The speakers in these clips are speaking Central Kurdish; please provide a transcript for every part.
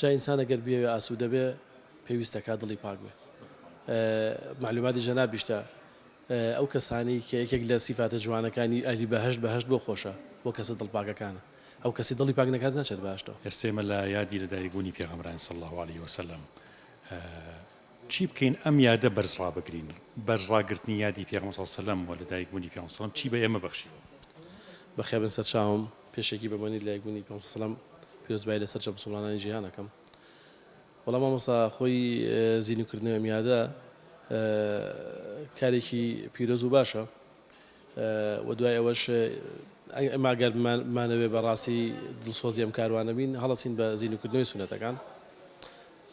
جا ئینسان ئەگەر بێ ئاسوودە بێ پێویستە کا دڵی پاک بێ. معلوماتی جەنابیشتە ئەو کەسانی کە یەکێک لە سیفاتە جوانەکانی ئەهلی بەهەشت بۆ خۆشە بۆ کەسە دڵپاکەکانە. ئەو کەسی دڵی پاک نەکات نەچێت باشتەوە. ئێستێمە لە یادی لەدایکبوونی پێغەمبەران صلی الله عليه وسلم چی بکەین ئەم یادە بەرزڕا بگرین بەرزڕاگرتنی یادی پێغەمبەر صلی الله عليه وسلم و لەدایکبوونی پێغەمبەر صلی الله عليه وسلم چی بە ئێمە بەخشیوە بەخێبن سەر چاوم پێشێکی بەبوونی لەدایکبوونی پێغەمبەر صلی الله عليه وسلم پیرۆزبایی لەسەر چە مسلمانانی جیهانەکەم. وەڵام مامۆستا خۆی زینوکردنەوە ئەم یادە کارێکی پیرۆز و باشە و دوای ئەوەش ئەمە ئەگەر بمانەوێ بەڕاستی دڵسۆزی ئەم کاروانە بین هەڵەچین بە زینوکردنەوەی سونەتەکان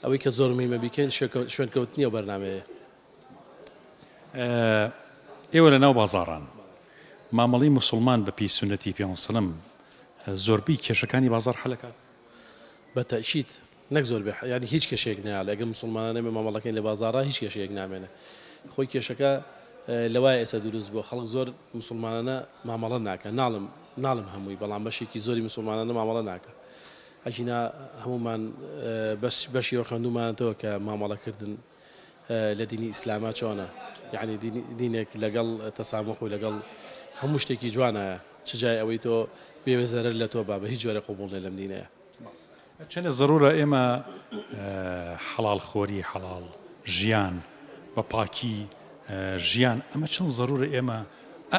ئەوەی کە زۆر مهمە بیکەین شوێنکەوتنی ئەو بەرنامەیە. ئێوە لە ناو بازاڕان مامەڵی موسڵمان بە پێی سونەتی پێغەمبەر صلی الله عليه وسلم زۆربەی کێشەکانی بازاڕ حەل دەکات بەتەئکید نەک زۆر بێ ینی هیچ کێشەیەک نایە ئەگەر موسڵمانانە بێ مامەڵەکەین لە بازاڕا هیچ کێشەیەک نامێنێ. خۆی کێشەکە لەوای ئێستا دروست بووە خەڵک زۆر موسڵمانانە مامەڵە ناکە ناڵم هەمووی بەڵام بەشێکی زۆری موسڵمانانە مامەڵە ناکە. ئەژینا هەمومان بەشی ئەو خوێندومانەوە کە مامەڵەکردن لە دینی ئیسلامە چۆنە یعنی دینێک لەگەڵ تەسامح و لەگەڵ هەموو شتێکی جوانە چجای ئەوەی تۆ بێوێ زەرەر لە تۆ با بە هیچ جۆرە قبوڵ نێ لەم دینەیە. چەندە ضرورە ئێمە حەڵال خۆری حەڵال ژیان بە پاکی ژیان ئەمە چەند ضرورە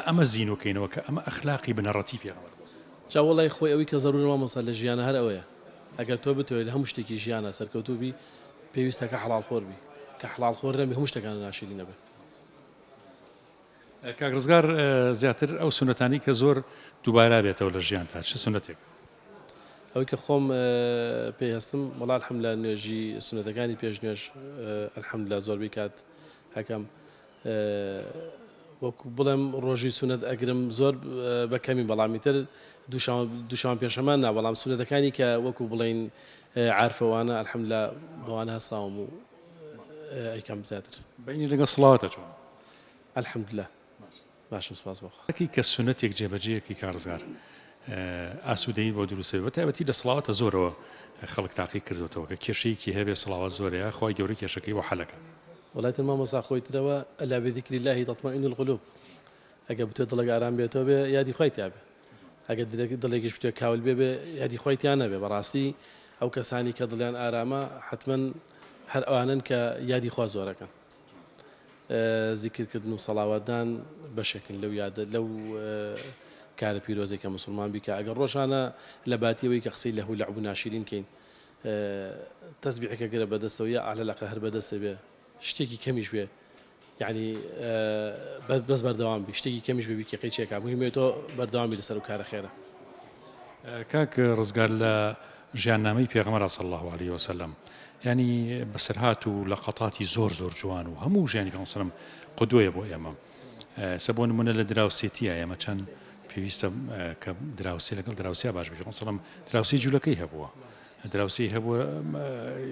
ئەمە زینوکەینەوە کە ئەمە ئەخلاقی بنەڕەتی پێغەمبەر جا وەڵای خۆی ئەوەی کە ضرورە مامۆستا لە ژیانە هەر ئەوەیە ئەگەر تۆ بتوێت لە هەموو شتێکی ژیانە سەرکەوتوو بی پێویستە کە حەڵال خۆر بی کە حەڵال خۆر نەبی هەموو شتەکان ناشرین نەبێت. کاک ڕزگار زیاتر ئەو سونەتانی کە زۆر دووبارە بێتەوە لە ژیان تا چه سونەتێک ئەوەی کە خۆم پێهستم وەڵا الحەمدوللا نوێژی سونەتەکانی پێش نوێژ الحەمدوللا زۆربەی کات هەکەم وەکو بڵێم ڕۆژی سونەت ئەگرم زۆر بەکەمی بەڵامی تر دووشەمان پێشەمان نا بەڵام سونەتەکانی کە وەکو بڵێن عارفەوانە الحەمدوللا بەوانە هەستاوم و ئەیکەم زیاتر بینی لەگەڵ سڵاواتە چۆن الحەمدوللا باشم سپاس بۆ خۆکی کە سونەتێک جێبەجێیەکی کارزگار ئاسوودەیی بۆ دروستەوە تایبەتی لە سڵاواتە زۆرەوە خەڵک تاقی کردوێتەوە کە کێشەیەکی هەبێ سڵاوات زۆرەیە خۆی گەورەی کێشەکەی بۆ حەلەکات. وڵای تر مامۆستا خۆی ترەوە ئەلا بذیکری الله تطمئن القلوب ئەگە بتوێت دڵێک ئارام بێتەوە بێ یادی خۆی تیا بێ ئەگە دڵێکیش بتوێت کاول بێ یادی خۆی تیان نەبێ. بەڕاستی ئەو کەسانی کە دڵیان ئارامە حتمما هەر ئەوانن کە یادی خوا زۆرەکەن. زیکرکردن و سەڵاواتدان بەشێکن لەو یادە لەو کارە پیرۆزێک کە موسڵمان بیکە ئەگەر ڕۆژانە لە باتیەوەی کە قسەی لەهو لەعب و ناشرین کەین تەسبیحێکە گرە بەدەستەوە یا عەلەقە هەر بەدەستە بێ شتێکی کەمیش بێ یعنی بەس بەردەوام بی شتێکی کەمیش بێ بیکە قەیچێکە مهمێت تۆ بەردەوامی لەسەر و کارە خێرە. کاک ڕزگار لە ژیاننامەی پێغەمبەر صلی الله عليه وسلم ینی بەسەرهات و لە قەتاتی زۆر جوان و هەموو ژیانی پێغەمبەر صلی الله عليه وسلم قودوەیە بۆ ئێمە. سە بۆ نمونە لە دراوسێتیە ئێمە چەند پێویستە کە دراوسێ لەگەڵ دراوسێ باش بێت. پێغەمبەر صلی الله عليه وسلم دراوسێ جوولەکەی هەبووە دراوسێ هەبووە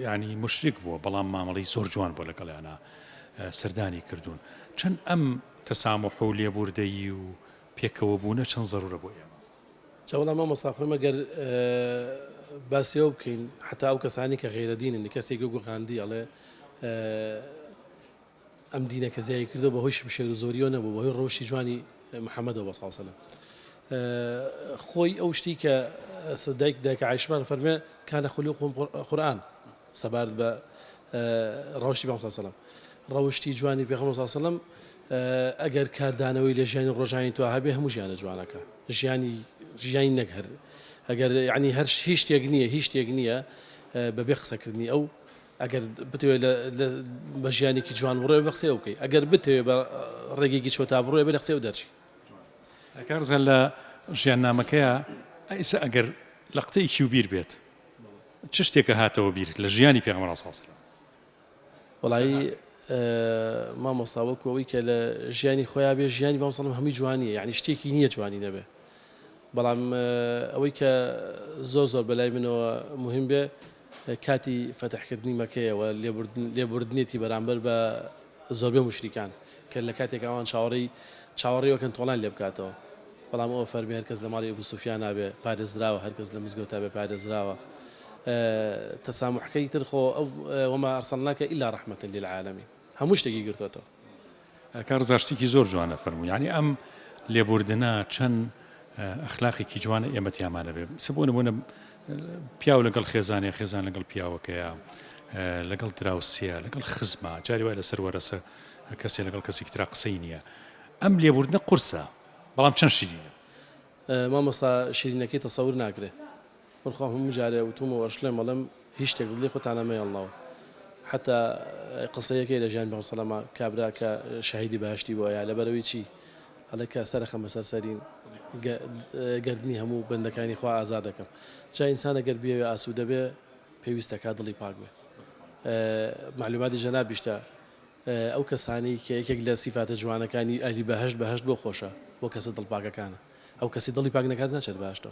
ینی مشرک بووە بەڵام مامەڵەی زۆر جوان بۆ لەگەڵیانە سەردانی کردوون. چەند ئەم تەسامح و لێبوردەیی و پێکەوە بوونە چەند ضرورە بۆ ئێمە. جا وەڵام مامۆستا خۆی مەگەر باسیەوە بکەین حتا ئەو کەسانی کە غێرەدینن کەسێک گوغاندی ئەڵێ ئەم دینە کە زیای کردو بەهۆی شێر و زۆریۆ نەبوو بەهۆی ڕۆژی جوانی محەممەدەوە صلی الله عليه وسلم. خۆی ئەو شتی کە دایک عایشەمان فەرمێ کانە خولوقهم قورئان سەبارەت بە ڕەوشی پێغەمبەر صلی الله عليه وسلم ڕەوشی جوانی پێغەمبەر صلی الله عليه وسلم ئەگەر کاردانەوەی لە ژیانی ڕۆژانی تو هەبێ هەموو ژیانە جوانەکە ژیانی نەک هەر ئەگەر یعنی هەر هیچ شتێک نییە بەبێ قسەکردنی ئەو ئەگەر بتوێت بە ژیانێکی جوان بڕێ بە قسەی ئەو بکەی ئەگەر بتوێت بە ڕێگێکی چۆتا بڕێ بە لە قسەی ئەو دەرچی. کارزان لە ژیاننامەکەیە ئەیسا ئەگەر لە قتەیەکی و بیر بێت چ شتێکە هاتەوە بیر لە ژیانی پێغەمبەر صلی الله عليه وسلم. وەڵایی مامۆستا وەکو ئەوەی کە لە ژیانی خۆیان بێ ژیانی پێغەمبەر صلی الله عليه وسلم هەمووی جوانیە یعنی شتێکی نییە جوانی نەبێ. بەڵام ئەوەی کە زۆر بەلای منەوە مهم بێ کاتی فەتحکردنی مەکەیەوە لێبوردنێتی بەرامبەر بە زۆربەی مشریکان کە لە کاتێک ئەوان چاوەڕێیەکەن تۆڵان لێ بکاتەوە. بەڵام ئەوە فەرمی هەرکەس لە ماڵی ئەبوو سوفیان نابێ پارێزراوە هەرکەس لە مزگەوتا بێ پارێزراوە تەسامحکەی ترخۆ ئەو وما ئەرسەلناکە ئیلا ڕەحمەتەن للعالەمین هەموو شتێکی گرتوێتەوە. کار ڕزاشتێکی زۆر جوانە فەرمووی ینی ئەم لێبوردنە چەند ئەخلاقێکی جوانە ئێمەتیامانە بێ سبوو نمونە پیاو لەگەڵ خێزانێ خێزان لەگەڵ پیاوەکەیە لەگەڵ دراوسێ لەگەڵ خزمە جاری وای لەسەر وەرەسە کەسێ لەگەڵ کەسێکی ترا قسەی نییە ئەم لێبوردنە قورسە بەڵام چەند شیرینە مامۆستا شیرینەکەی تەسەور ناکرێت من خۆم هەموو جارێ وتومەوە شڵێ مەڵم هیچ شتێک دڵی خۆتانە مەیەڵناوە حتا قسەیەکەی لە ژیان بەم سەلەما کابرا کە شەهیدی بەهشتی بۆ یا لەبەرەوەی چی هەڵێ کە سەرخەمە سەرسەرین گەردنی هەموو بەندەکانی خوا ئازاد دەکەم جا ئینسانە گەر بێ ئاسوودە بێ پێویستە کا دڵی پاک بێ معلوماتی جەنابیشتە ئەو کەسانی کە یەکێک لە سیفاتە جوانەکانی ئەهلی بەهشت بۆ خۆشە بۆ کەسە دڵپاکەکانە ئەو کەسی دڵی پاک نەکات ناچێت بەهشتەوە